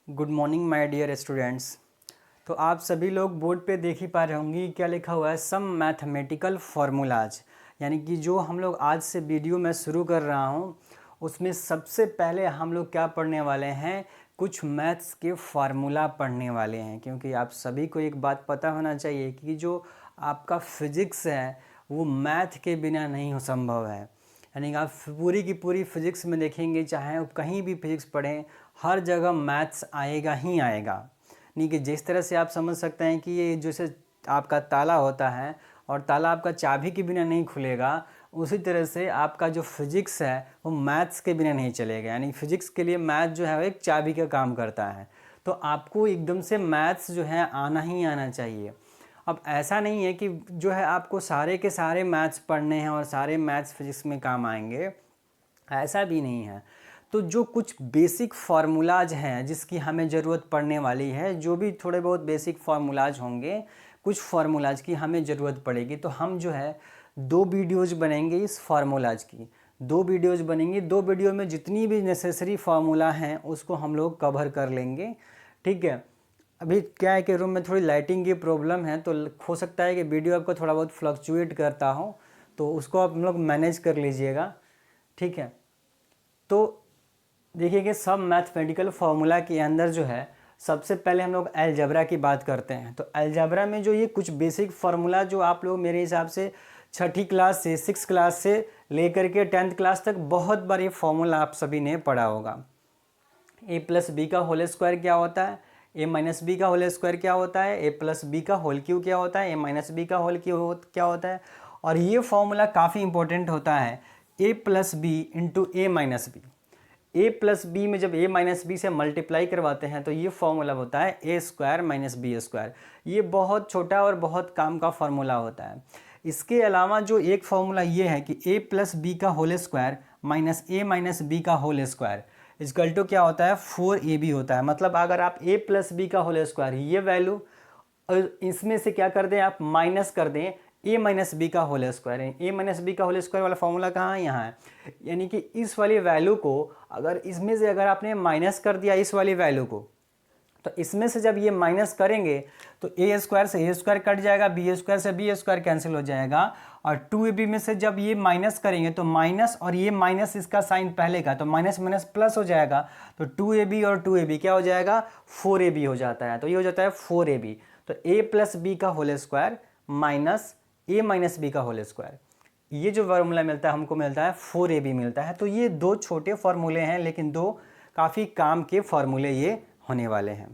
Good morning my dear students. तो आप सभी लोग बोर्ड पे देख ही पा रहे होंगे क्या लिखा हुआ है, सम मैथमेटिकल फार्मूलाज। यानी कि जो हम लोग आज से वीडियो में शुरू कर रहा हूँ उसमें सबसे पहले हम लोग क्या पढ़ने वाले हैं, कुछ मैथ्स के फार्मूला पढ़ने वाले हैं। क्योंकि आप सभी को एक बात पता होना चाहिए कि जो आपका फिज़िक्स है वो मैथ के बिना नहीं हो संभव है। यानी कि आप पूरी की पूरी फिज़िक्स में देखेंगे, चाहे आप कहीं भी फिज़िक्स पढ़ें, हर जगह मैथ्स आएगा ही आएगा। नहीं कि जिस तरह से आप समझ सकते हैं कि ये जैसे आपका ताला होता है और ताला आपका चाबी के बिना नहीं खुलेगा, उसी तरह से आपका जो फिज़िक्स है वो मैथ्स के बिना नहीं चलेगा। यानी फिज़िक्स के लिए मैथ जो है वो एक चाबी का काम करता है। तो आपको एकदम से मैथ्स जो है आना ही आना चाहिए। अब ऐसा नहीं है कि जो है आपको सारे के सारे मैथ्स पढ़ने हैं और सारे मैथ्स फिज़िक्स में काम आएंगे, ऐसा भी नहीं है। तो जो कुछ बेसिक फार्मूलाज हैं जिसकी हमें ज़रूरत पड़ने वाली है, जो भी थोड़े बहुत बेसिक फार्मूलाज होंगे, कुछ फार्मूलाज की हमें ज़रूरत पड़ेगी। तो हम जो है 2 वीडियोज़ बनेंगे इस फार्मूलाज की। 2 वीडियोज़ बनेंगी, 2 वीडियो में जितनी भी नेसेसरी फार्मूला हैं उसको हम लोग कवर कर लेंगे। ठीक है। अभी क्या है कि रूम में थोड़ी लाइटिंग की प्रॉब्लम है, तो हो सकता है कि वीडियो आपको थोड़ा बहुत फ्लक्चुएट करता हो, तो उसको आप लोग मैनेज कर लीजिएगा। ठीक है। तो देखिए कि सब मैथमेटिकल फार्मूला के अंदर जो है सबसे पहले हम लोग अलजेब्रा की बात करते हैं। तो अलजेब्रा में जो ये कुछ बेसिक फार्मूला जो आप लोग मेरे हिसाब से छठी क्लास से 6 क्लास से लेकर के 10th क्लास तक बहुत बार ये फार्मूला आप सभी ने पढ़ा होगा। ए प्लस बी का होल स्क्वायर क्या होता है, ए माइनस बी का होल स्क्वायर क्या होता है, ए प्लस बी का होल क्यू क्या होता है, ए माइनस बी का होल क्यू क्या होता है। और ये फॉर्मूला काफ़ी इंपॉर्टेंट होता है, ए प्लस बी इंटू ए माइनस बी। ए प्लस बी में जब ए माइनस बी से मल्टीप्लाई करवाते हैं तो ये फॉर्मूला होता है ए स्क्वायर माइनस बी स्क्वायर। ये बहुत छोटा और बहुत काम का फॉर्मूला होता है। इसके अलावा जो एक फॉर्मूला ये है कि ए प्लस बी का होल स्क्वायर माइनस ए माइनस बी का होल स्क्वायर इक्वल टू क्या होता है, 4ab होता है। मतलब अगर आप ए प्लस बी का होल स्क्वायर ये वैल्यू और इसमें से क्या कर दें, आप माइनस कर दें ए माइनस बी का होल स्क्वायर है। ए माइनस बी का होल स्क्वायर वाला फॉर्मूला कहाँ है, यहाँ है। यानी कि इस वाली वैल्यू को अगर इसमें से अगर आपने माइनस कर दिया इस वाली वैल्यू को, तो इसमें से जब ये माइनस करेंगे तो ए स्क्वायर से ए स्क्वायर कट जाएगा, बी स्क्वायर से बी स्क्वायर कैंसिल हो जाएगा। और 2ab में से जब ये माइनस करेंगे तो माइनस और ये माइनस इसका साइन पहले का, तो माइनस माइनस प्लस हो जाएगा। तो 2ab और 2ab क्या हो जाएगा, 4ab हो जाता है। तो ये हो जाता है 4ab। तो ए प्लस बी का होल स्क्वायर माइनस ए माइनस बी का होल स्क्वायर, ये जो फार्मूला मिलता है हमको मिलता है 4ab मिलता है। तो ये 2 छोटे फार्मूले हैं लेकिन 2 काफ़ी काम के फार्मूले ये होने वाले हैं।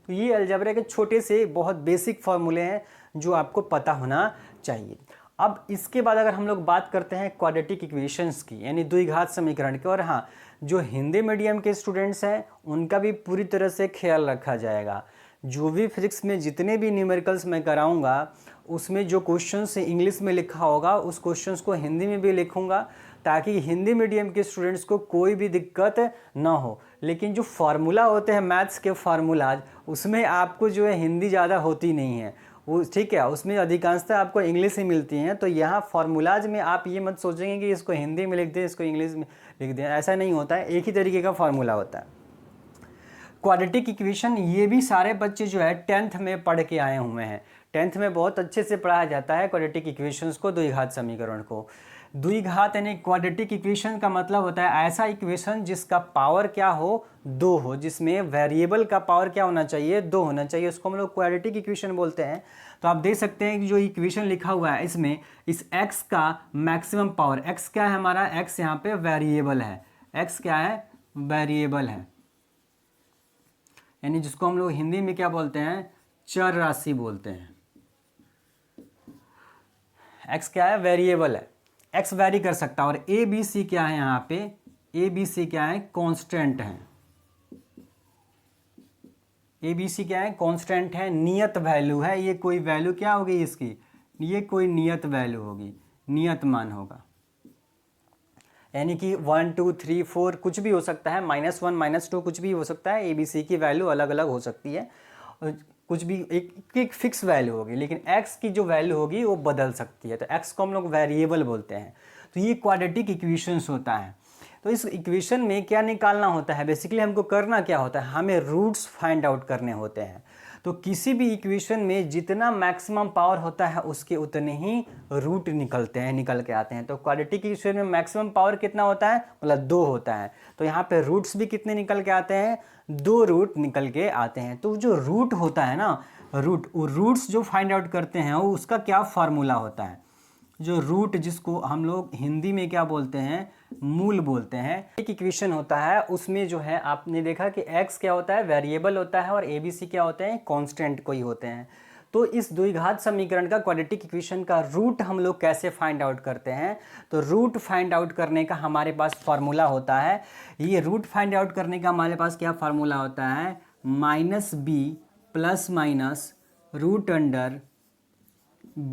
तो ये अलजेब्रा के छोटे से बहुत बेसिक फार्मूले हैं जो आपको पता होना चाहिए। अब इसके बाद अगर हम लोग बात करते हैं क्वाड्रेटिक इक्वेशंस की, यानी द्विघात समीकरण की, और हाँ, जो हिंदी मीडियम के स्टूडेंट्स हैं उनका भी पूरी तरह से ख्याल रखा जाएगा। जो भी फिजिक्स में जितने भी न्यूमेरिकल्स मैं कराऊंगा उसमें जो क्वेश्चंस इंग्लिश में लिखा होगा उस क्वेश्चंस को हिंदी में भी लिखूंगा, ताकि हिंदी मीडियम के स्टूडेंट्स को कोई भी दिक्कत ना हो। लेकिन जो फार्मूला होते हैं मैथ्स के फार्मूलाज, उसमें आपको जो है हिंदी ज़्यादा होती नहीं है, वो ठीक है, उसमें अधिकांशतः आपको इंग्लिश ही मिलती हैं। तो यहाँ फार्मूलाज में आप ये मत सोचेंगे कि इसको हिंदी में लिख दें इसको इंग्लिश में लिख दें, ऐसा नहीं होता है, एक ही तरीके का फार्मूला होता है। क्वाड्रेटिक इक्वेशन ये भी सारे बच्चे जो है 10th में पढ़ के आए हुए हैं। 10th में बहुत अच्छे से पढ़ाया जाता है क्वाड्रेटिक इक्वेशंस को, द्विघात समीकरण को। द्विघात यानी क्वाड्रेटिक इक्वेशन का मतलब होता है ऐसा इक्वेशन जिसका पावर क्या हो, 2 हो, जिसमें वेरिएबल का पावर क्या होना चाहिए, 2 होना चाहिए, उसको हम लोग क्वाड्रेटिक इक्वेशन बोलते हैं। तो आप देख सकते हैं कि जो इक्वेशन लिखा हुआ है इसमें इस x का मैक्सिमम पावर, x क्या है हमारा, x यहाँ पे वेरिएबल है, x क्या है, वेरिएबल है, यानी जिसको हम लोग हिंदी में क्या बोलते हैं, चर राशि बोलते हैं। x क्या है, वेरिएबल है, x वेरी कर सकता है। और ए बी सी क्या है, यहाँ पे ए बी सी क्या है, कांस्टेंट है। ए बी सी क्या है, कांस्टेंट है, नियत वैल्यू है। ये कोई वैल्यू क्या होगी इसकी, ये कोई नियत वैल्यू होगी, नियत मान होगा। यानी कि 1 2 3 4 कुछ भी हो सकता है, -1 -2 कुछ भी हो सकता है। ए बी सी की वैल्यू अलग अलग हो सकती है, और कुछ भी एक फिक्स वैल्यू होगी, लेकिन x की जो वैल्यू होगी वो बदल सकती है। तो x को हम लोग वेरिएबल बोलते हैं। तो ये क्वाड्रेटिक इक्वेशंस होता है। तो इस इक्वेशन में क्या निकालना होता है, बेसिकली हमको करना क्या होता है, हमें रूट्स फाइंड आउट करने होते हैं। तो किसी भी इक्वेशन में जितना मैक्सिमम पावर होता है उसके उतने ही रूट निकल के आते हैं। तो क्वाड्रेटिक इक्वेशन में मैक्सिमम पावर कितना होता है, मतलब 2 होता है। तो यहाँ पे रूट्स भी कितने निकल के आते हैं, 2 रूट निकल के आते हैं। तो जो रूट होता है ना, रूट्स जो फाइंड आउट करते हैं वो उसका क्या फार्मूला होता है, जो रूट जिसको हम लोग हिंदी में क्या बोलते हैं, मूल बोलते हैं। एक इक्वेशन होता है उसमें जो है आपने देखा कि x क्या होता है, वेरिएबल होता है, और ABC क्या होते हैं, कांस्टेंट कोई होते हैं। तो इस द्विघात समीकरण का क्वाड्रेटिक इक्वेशन का रूट हम लोग कैसे फाइंड आउट करते हैं, तो रूट फाइंड आउट करने का हमारे पास फार्मूला होता है। ये रूट फाइंड आउट करने का हमारे पास क्या फार्मूला होता है, -b plus minus root under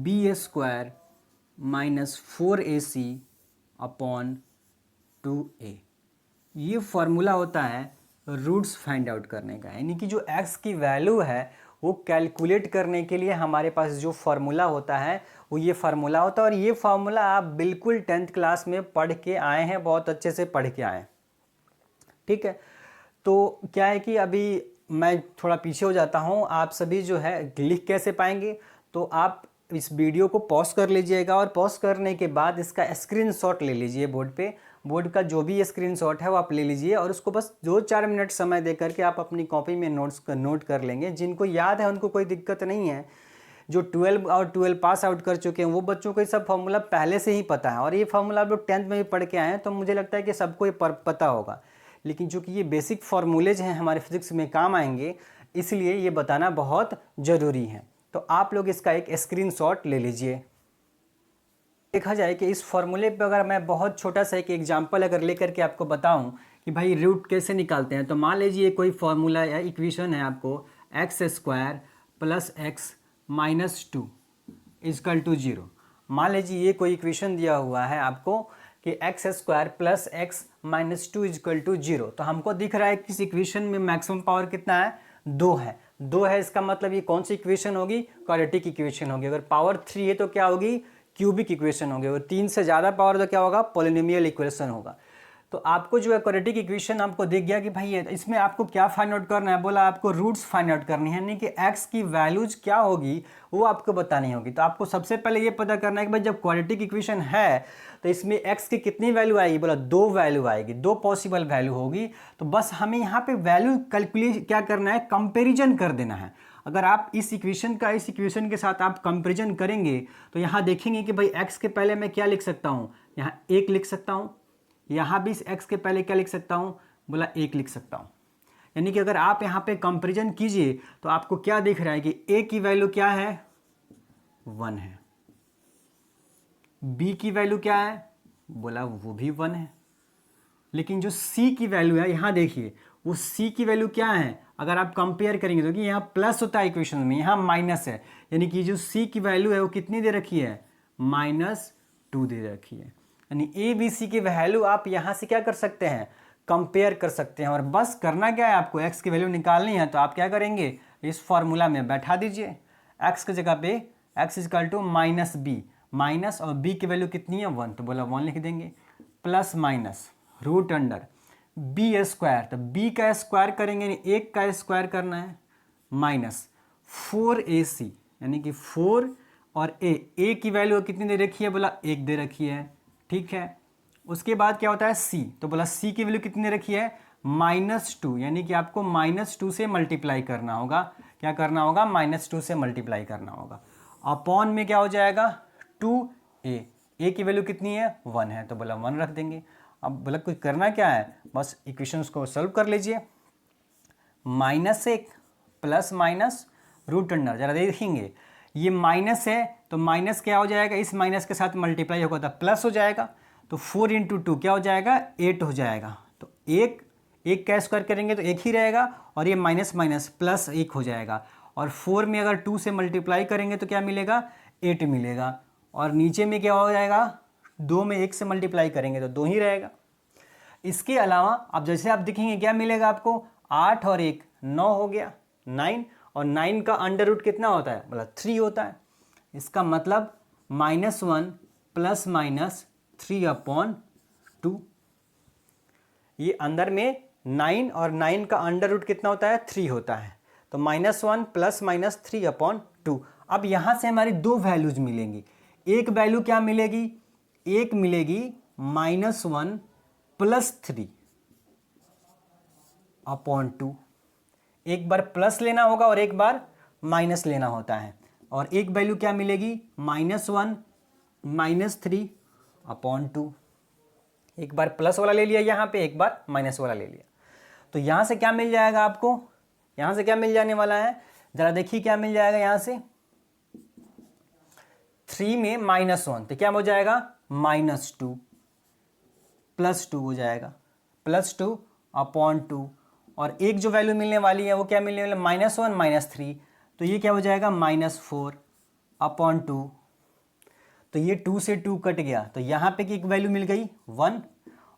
b square minus 4ac upon 2a। ये फार्मूला होता है रूट्स फाइंड आउट करने का, यानी कि जो x की वैल्यू है वो कैलकुलेट करने के लिए हमारे पास जो फार्मूला होता है वो ये फार्मूला होता है। और ये फार्मूला आप बिल्कुल 10th क्लास में पढ़ के आए हैं, बहुत अच्छे से पढ़ के आए हैं, ठीक है। तो क्या है कि अभी मैं थोड़ा पीछे हो जाता हूँ, आप सभी जो है लिख कैसे पाएंगे, तो आप इस वीडियो को पॉज कर लीजिएगा और पॉज करने के बाद इसका स्क्रीनशॉट ले लीजिए बोर्ड का जो भी स्क्रीनशॉट है वो आप ले लीजिए, और उसको बस 2-4 मिनट समय दे करके आप अपनी कॉपी में नोट कर लेंगे। जिनको याद है उनको कोई दिक्कत नहीं है, जो 12 और 12 पास आउट कर चुके हैं वो बच्चों को ये सब फार्मूला पहले से ही पता है, और ये फार्मूला आप लोग 10th में भी पढ़ के आए हैं, तो मुझे लगता है कि सबको ये पता होगा। लेकिन चूँकि ये बेसिक फार्मूलेज हैं हमारे फिजिक्स में काम आएंगे, इसलिए ये बताना बहुत ज़रूरी है। तो आप लोग इसका एक स्क्रीनशॉट ले लीजिए। देखा जाए कि इस फॉर्मूले पे अगर मैं बहुत छोटा सा एक एग्जांपल अगर लेकर के आपको बताऊं कि भाई रूट कैसे निकालते हैं, तो मान लीजिए कोई फॉर्मूला या इक्वेशन है आपको X square plus X minus 2 is equal to 0। मान लीजिए ये कोई इक्वेशन दिया हुआ है आपको कि X square plus X minus 2 is equal to 0। तो हमको दिख रहा है कि इस इक्वेशन में मैक्सिमम पावर कितना है, 2 है। 2 है, इसका मतलब ये कौन सी इक्वेशन होगी, क्वाड्रेटिक इक्वेशन होगी। अगर पावर 3 है तो क्या होगी, क्यूबिक इक्वेशन होगी। और 3 से ज़्यादा पावर तो क्या होगा, पॉलिनोमियल इक्वेशन होगा। तो आपको जो है क्वाड्रेटिक इक्वेशन आपको दिख गया कि भाई ये इसमें आपको क्या फाइंड आउट करना है, बोला आपको रूट्स फाइंड आउट करनी है, यानी कि एक्स की वैल्यूज क्या होगी वो आपको बतानी होगी। तो आपको सबसे पहले ये पता करना है कि भाई जब क्वाड्रेटिक इक्वेशन है तो इसमें एक्स की कितनी वैल्यू आएगी, बोला 2 वैल्यू आएगी, 2 पॉसिबल वैल्यू होगी। तो बस हमें यहाँ पे वैल्यू कैलकुलेट क्या करना है, कंपेरिजन कर देना है। अगर आप इस इक्वेशन का इस इक्वेशन के साथ आप कंपेरिजन करेंगे तो यहाँ देखेंगे कि भाई एक्स के पहले मैं क्या लिख सकता हूँ, यहाँ 1 लिख सकता हूँ, यहाँ भी इस x के पहले क्या लिख सकता हूँ, बोला 1 लिख सकता हूँ। यानी कि अगर आप यहाँ पे कंपैरिजन कीजिए तो आपको क्या दिख रहा है कि a की वैल्यू क्या है, 1 है, b की वैल्यू क्या है, बोला वो भी 1 है। लेकिन जो c की वैल्यू है, यहाँ देखिए वो c की वैल्यू क्या है, अगर आप कंपेयर करेंगे तो कि यहाँ प्लस होता है इक्वेशन में, यहाँ माइनस है, यानी कि जो c की वैल्यू है वो कितनी दे रखी है, -2 दे रखी है। यानी ए बी सी की वैल्यू आप यहाँ से क्या कर सकते हैं, कंपेयर कर सकते हैं। और बस करना क्या है, आपको x की वैल्यू निकालनी है, तो आप क्या करेंगे, इस फॉर्मूला में बैठा दीजिए। x की जगह पे x is equal to -b, minus और b की वैल्यू कितनी है, 1, तो बोला 1 लिख देंगे, plus minus root under b square, तो b का स्क्वायर करेंगे, यानी 1 का स्क्वायर करना है, माइनस 4ac, यानी कि 4 और a की वैल्यू कितनी दे रखी है, बोला 1 दे रखी है, ठीक है। उसके बाद क्या होता है c, तो बोला c की वैल्यू कितनी रखी है, -2, यानी कि आपको -2 से मल्टीप्लाई करना होगा। क्या करना होगा, -2 से मल्टीप्लाई करना होगा। अपॉन में क्या हो जाएगा, 2a, a की वैल्यू कितनी है, 1 है, तो बोला 1 रख देंगे। अब बोला कुछ करना क्या है, बस इक्वेशंस को सॉल्व कर लीजिए। -1 प्लस माइनस रूट अंडर, जरा देखेंगे ये माइनस है तो माइनस क्या हो जाएगा, इस माइनस के साथ मल्टीप्लाई होगा तो प्लस हो जाएगा, तो 4 × 2 क्या हो जाएगा, 8 हो जाएगा। तो एक का स्क्वायर करेंगे तो 1 ही रहेगा, और ये माइनस माइनस प्लस 1 हो जाएगा। और 4 में अगर 2 से मल्टीप्लाई करेंगे तो क्या मिलेगा, 8 मिलेगा। और नीचे में क्या हो जाएगा, 2 में 1 से मल्टीप्लाई करेंगे तो 2 ही रहेगा। इसके अलावा अब जैसे आप देखेंगे क्या मिलेगा आपको, 8 और 1 9 हो गया, 9, और 9 का अंडर रूट कितना होता है, बोला 3 होता है। इसका मतलब -1 प्लस माइनस 3/2। ये अंदर में 9 और 9 का अंडर रूट कितना होता है 3 होता है, तो -1 प्लस -3/2। अब यहाँ से हमारी दो वैल्यूज मिलेंगी। एक वैल्यू क्या मिलेगी, एक मिलेगी -1 प्लस 3/2। एक बार प्लस लेना होगा और एक बार माइनस लेना होता है। और एक वैल्यू क्या मिलेगी -1 -3/2। एक बार प्लस वाला ले लिया यहाँ पे, एक बार माइनस वाला ले लिया। तो यहाँ से क्या मिल जाएगा आपको, यहाँ से क्या मिल जाने वाला है, जरा देखिए क्या मिल जाएगा। यहाँ से 3 में -1 तो क्या हो जाएगा -2 +2 हो जाएगा, +2/2। और एक जो वैल्यू मिलने वाली है वो क्या मिलने वाली है -1 -3, तो ये क्या हो जाएगा -4/2। तो ये 2 से 2 कट गया, तो यहाँ पे की एक वैल्यू मिल गई 1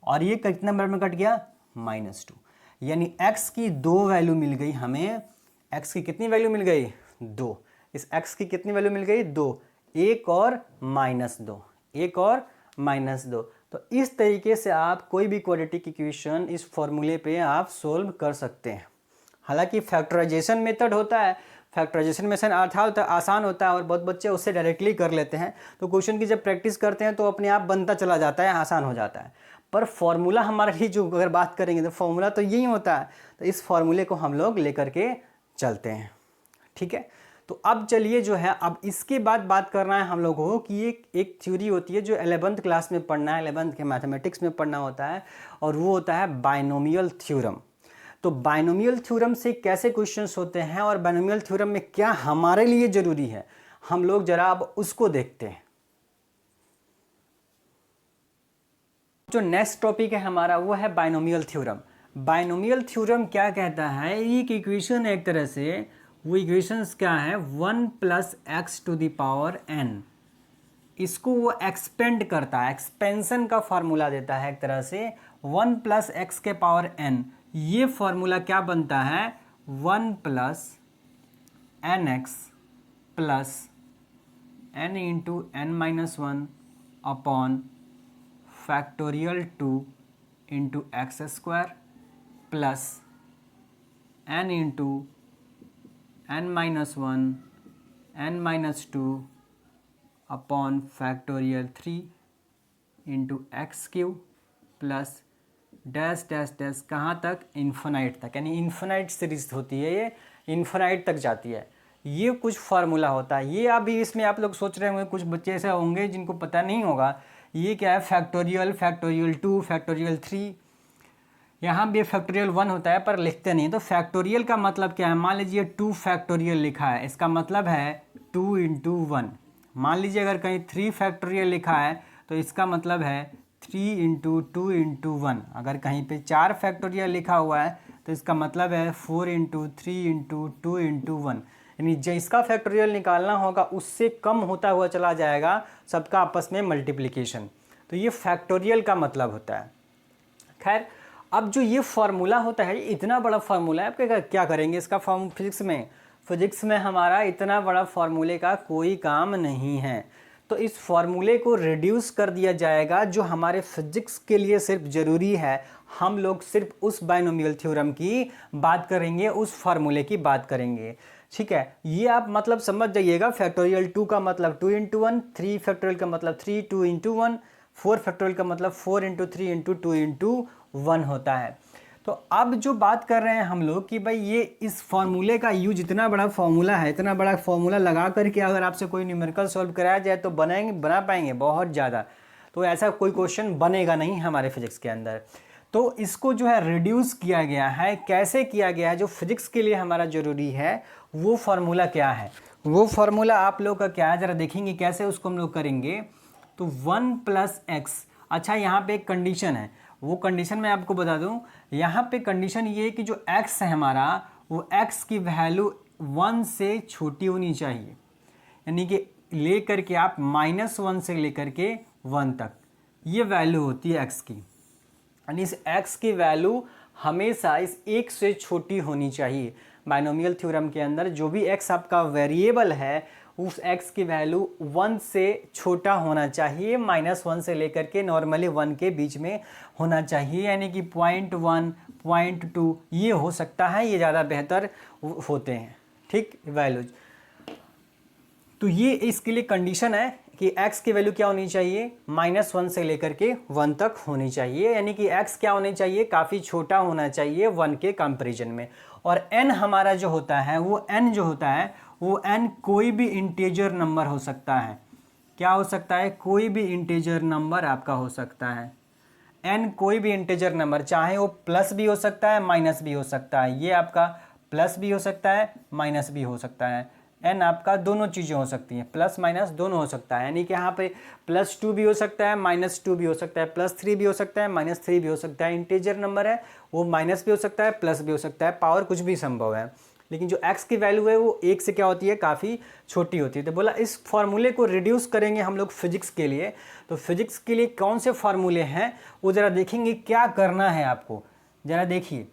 और ये कितने नंबर में कट गया -2। यानी x की दो वैल्यू मिल गई हमें। x की कितनी वैल्यू मिल गई 2। इस x की कितनी वैल्यू मिल गई 2, एक और -2, एक और -2। तो इस तरीके से आप कोई भी क्वाड्रेटिक इक्वेशन इस फॉर्मूले पे आप सोल्व कर सकते हैं। हालांकि फैक्टराइजेशन मेथड होता है, फैक्टराइजेशन मेथड आसान होता है और बहुत बच्चे उससे डायरेक्टली कर लेते हैं। तो क्वेश्चन की जब प्रैक्टिस करते हैं तो अपने आप बनता चला जाता है, आसान हो जाता है। पर फॉर्मूला हमारे लिए जो अगर बात करेंगे तो फॉर्मूला तो यही होता है। तो इस फॉर्मूले को हम लोग लेकर के चलते हैं, ठीक है। तो अब चलिए जो है, अब इसके बाद बात करना है हम लोगों को कि एक थ्योरी होती है जो 11th क्लास में पढ़ना है, 11th के मैथमेटिक्स में पढ़ना होता है, और वो होता है बायनोमियल थ्योरम। तो बायनोमियल थ्योरम से कैसे क्वेश्चंस होते हैं और बायनोमियल थ्योरम में क्या हमारे लिए जरूरी है, हम लोग जरा अब उसको देखते हैं। जो नेक्स्ट टॉपिक है हमारा वो है बायनोमियल थ्योरम। बायनोमियल थ्योरम क्या कहता है, एक इक्वेशन एक तरह से, वो इक्वेशंस क्या है 1 + x⁴n, इसको वो एक्सपेंड करता है, एक्सपेंशन का फार्मूला देता है एक तरह से 1 + x⁴n। ये फार्मूला क्या बनता है 1 + nx + n × n-1 factorial 2 × x² plus n × n-1 n-2 factorial 3 × x³ plus dash dash dash कहाँ तक इन्फिनाइट तक, यानी इन्फिनाइट सीरीज होती है, ये इन्फिनाइट तक जाती है। ये कुछ फार्मूला होता है। ये अभी इसमें आप लोग सोच रहे होंगे, कुछ बच्चे ऐसे होंगे जिनको पता नहीं होगा ये क्या है, फैक्टोरियल 2 फैक्टोरियल 3, यहाँ भी फैक्टोरियल 1 होता है पर लिखते नहीं। तो फैक्टोरियल का मतलब क्या है, मान लीजिए 2 फैक्टोरियल लिखा है, इसका मतलब है 2 × 1। मान लीजिए अगर कहीं 3 फैक्टोरियल लिखा है तो इसका मतलब है 3 × 2 × 1। अगर कहीं पे 4 फैक्टोरियल लिखा हुआ है तो इसका मतलब है 4 × 3 × 2 × 1। यानी जिसका फैक्टोरियल निकालना होगा उससे कम होता हुआ चला जाएगा सबका आपस में मल्टीप्लिकेशन। तो ये फैक्टोरियल का मतलब होता है। खैर, अब जो ये फार्मूला होता है, इतना बड़ा फार्मूला है, आप क्या करेंगे इसका फॉर्म फिजिक्स में हमारा इतना बड़ा फार्मूले का कोई काम नहीं है। तो इस फार्मूले को रिड्यूस कर दिया जाएगा जो हमारे फिजिक्स के लिए सिर्फ ज़रूरी है। हम लोग सिर्फ उस बायनोमियल थ्योरम की बात करेंगे, उस फार्मूले की बात करेंगे, ठीक है। ये आप मतलब समझ जाइएगा। फैक्टोरियल 2 का मतलब 2 × 1, 3 फैक्टोरियल का मतलब 3 2 × 1, 4 फैक्टोरियल का मतलब 4 × 3 × 2 × 1 होता है। तो अब जो बात कर रहे हैं हम लोग कि भाई ये इस फार्मूले का यूज, इतना बड़ा फार्मूला है, इतना बड़ा फार्मूला लगा करके अगर आपसे कोई न्यूमेरिकल सॉल्व कराया जाए तो बना पाएंगे बहुत ज़्यादा। तो ऐसा कोई क्वेश्चन बनेगा नहीं हमारे फिजिक्स के अंदर। तो इसको जो है रिड्यूस किया गया है। कैसे किया गया है, जो फिजिक्स के लिए हमारा ज़रूरी है वो फार्मूला क्या है, वो फार्मूला आप लोग का क्या है ज़रा देखेंगे कैसे उसको हम लोग करेंगे। तो 1 + x, अच्छा यहाँ पे एक कंडीशन है, वो कंडीशन मैं आपको बता दूं। यहाँ पे कंडीशन ये है कि जो x है हमारा, वो x की वैल्यू 1 से छोटी होनी चाहिए, यानी कि ले करके आप -1 से लेकर के 1 तक ये वैल्यू होती है x की। यानी इस x की वैल्यू हमेशा इस 1 से छोटी होनी चाहिए। बायनोमियल थ्योरम के अंदर जो भी x आपका वेरिएबल है उस x की वैल्यू 1 से छोटा होना चाहिए, -1 से लेकर के नॉर्मली 1 के बीच में होना चाहिए, यानी कि 0.1 0.2 ये हो सकता है, ये ज़्यादा बेहतर होते हैं। ठीक, वैल्यूज। तो ये इसके लिए कंडीशन है कि x की वैल्यू क्या होनी चाहिए, -1 से लेकर के 1 तक होनी चाहिए, यानी कि x क्या होनी चाहिए, काफ़ी छोटा होना चाहिए 1 के कंपैरिजन में। और n हमारा जो होता है वो n जो होता है वो n कोई भी इंटीजर नंबर हो सकता है। क्या हो सकता है, कोई भी इंटीजर नंबर आपका हो सकता है। n कोई भी इंटीजर नंबर, चाहे वो प्लस भी हो सकता है माइनस भी हो सकता है, ये आपका प्लस भी हो सकता है माइनस भी हो सकता है, n आपका दोनों चीज़ें हो सकती हैं, प्लस माइनस दोनों हो सकता है, यानी कि यहाँ पे +2 भी हो सकता है -2 भी हो सकता है, +3 भी हो सकता है -3 भी हो सकता है। इंटीजर नंबर है वो माइनस भी हो सकता है प्लस भी हो सकता है, पावर कुछ भी संभव है। लेकिन जो x की वैल्यू है वो 1 से क्या होती है, काफ़ी छोटी होती है। तो बोला इस फॉर्मूले को रिड्यूस करेंगे हम लोग फिजिक्स के लिए। तो फिजिक्स के लिए कौन से फार्मूले हैं वो ज़रा देखेंगे, क्या करना है आपको। ज़रा देखिए,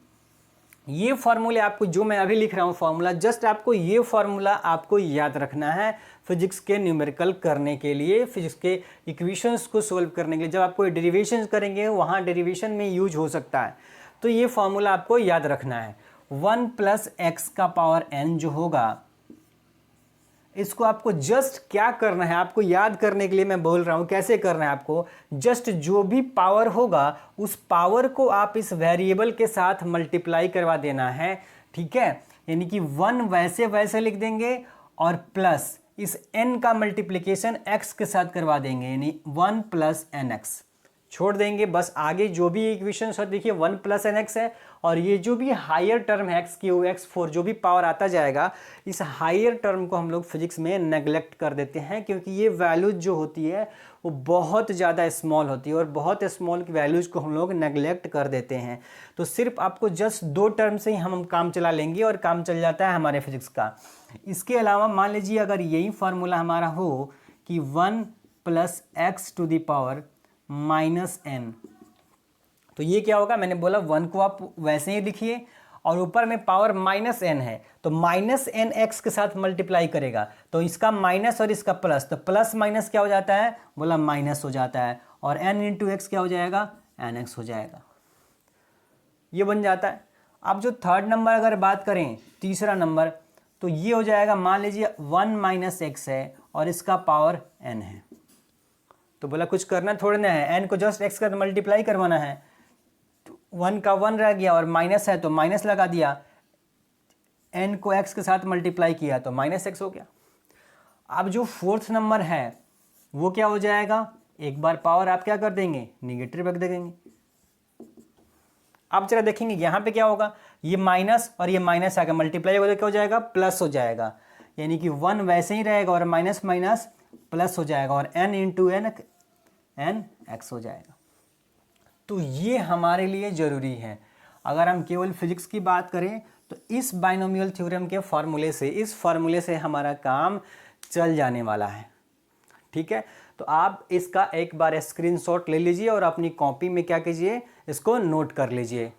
ये फार्मूले आपको जो मैं अभी लिख रहा हूँ फार्मूला, जस्ट आपको ये फार्मूला आपको याद रखना है फिजिक्स के न्यूमेरिकल करने के लिए, फिजिक्स के इक्वेशंस को सोल्व करने के लिए। जब आप कोई डेरिवेशन करेंगे वहाँ डेरिवेशन में यूज हो सकता है, तो ये फार्मूला आपको याद रखना है। 1 + x का पावर n जो होगा, इसको आपको जस्ट क्या करना है, आपको याद करने के लिए मैं बोल रहा हूं कैसे करना है आपको। जस्ट जो भी पावर होगा उस पावर को आप इस वेरिएबल के साथ मल्टीप्लाई करवा देना है। ठीक है, यानी कि 1 वैसे वैसे लिख देंगे और प्लस इस n का मल्टीप्लिकेशन x के साथ करवा देंगे, यानी 1 + nx छोड़ देंगे। बस आगे जो भी इक्वेशन है देखिए 1 + nx है, और ये जो भी हायर टर्म है x3 x4 जो भी पावर आता जाएगा, इस हायर टर्म को हम लोग फिजिक्स में नेगलेक्ट कर देते हैं, क्योंकि ये वैल्यूज जो होती है वो बहुत ज़्यादा स्मॉल होती है और बहुत स्मॉल की वैल्यूज को हम लोग नेगलेक्ट कर देते हैं। तो सिर्फ आपको जस्ट 2 टर्म से ही हम काम चला लेंगे और काम चल जाता है हमारे फिजिक्स का। इसके अलावा मान लीजिए अगर यही फार्मूला हमारा हो कि 1 + x⁻⁻n, तो ये क्या होगा, मैंने बोला 1 को आप वैसे ही लिखिए और ऊपर में पावर -n है, तो -n x के साथ मल्टीप्लाई करेगा, तो इसका माइनस और इसका प्लस, तो प्लस माइनस क्या हो जाता है, बोला माइनस हो जाता है, और n × x क्या हो जाएगा, nx हो जाएगा। ये बन जाता है। अब जो थर्ड नंबर अगर बात करें, तीसरा नंबर, तो ये हो जाएगा, मान लीजिए 1 - x है और इसका पावर n है। तो बोला कुछ करना थोड़ा ना है, n को जस्ट x का मल्टीप्लाई करवाना है, 1 का 1 रह गया और माइनस है तो माइनस लगा दिया, n को x के साथ मल्टीप्लाई किया तो -x हो गया। अब जो फोर्थ नंबर है वो क्या हो जाएगा, एक बार पावर आप क्या कर देंगे, निगेटिव रख देंगे। अब जरा देखेंगे यहाँ पे क्या होगा, ये माइनस और ये माइनस आएगा, मल्टीप्लाई होगा तो क्या हो जाएगा, प्लस हो जाएगा, यानी कि 1 वैसे ही रहेगा और माइनस माइनस प्लस हो जाएगा, और n × n x हो जाएगा। तो ये हमारे लिए ज़रूरी है। अगर हम केवल फिजिक्स की बात करें तो इस बाइनोमियल थ्योरम के फार्मूले से, इस फार्मूले से हमारा काम चल जाने वाला है। ठीक है, तो आप इसका एक बार स्क्रीनशॉट ले लीजिए और अपनी कॉपी में क्या कीजिए, इसको नोट कर लीजिए।